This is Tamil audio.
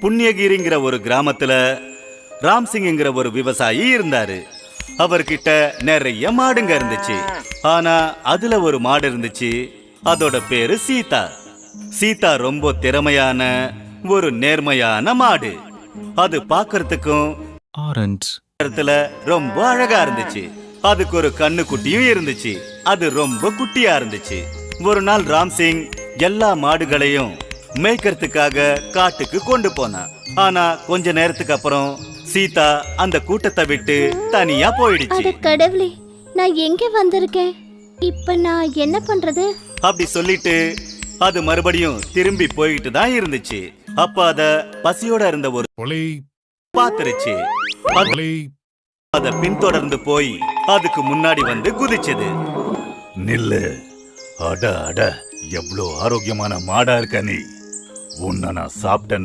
புண்ணியகிரிங்கிற ஒரு கிராமத்துல ராம்சிங்கிற ஒரு விவசாயி இருந்தாரு. அவர்கிட்ட நிறைய மாடுங்க இருந்துச்சு. ஆனா அதுல ஒரு மாடு இருந்துச்சு. அதோட பேரு சீதா. சீதா ரொம்ப திறமையான ஒரு நேர்மையான மாடு. அது பாக்குறதுக்கும் ஆரஞ்சு ரொம்ப அழகா இருந்துச்சு. அதுக்கு ஒரு கண்ணு குட்டியும் இருந்துச்சு. அது ரொம்ப குட்டியா இருந்துச்சு. ஒரு நாள் ராம்சிங் எல்லா மாடுகளையும் மேய்க்கிறதுக்காக காட்டுக்கு கொண்டு போனான். ஆனா கொஞ்ச நேரத்துக்கு அப்புறம் சீதா அந்த கூட்டத்தை விட்டு தனியா போயிடுச்சு. அட கடவுளே, நான் எங்க வந்திருக்கேன்? இப்ப நான் என்ன பண்றது? அப்படி சொல்லிட்டு அது மறுபடியும் திரும்பி போயிட்டு தான் இருந்துச்சு. அப்ப அத பசியோட இருந்த ஒரு பாத்துருச்சு. அத பின்தொடர்ந்து போய் அதுக்கு முன்னாடி வந்து குதிச்சது. நில்லு, அட அட, எவ்வளவு ஆரோக்கியமான மாடா இருக்க நீ. உன்னை நான் சாப்பிட்டேன்னா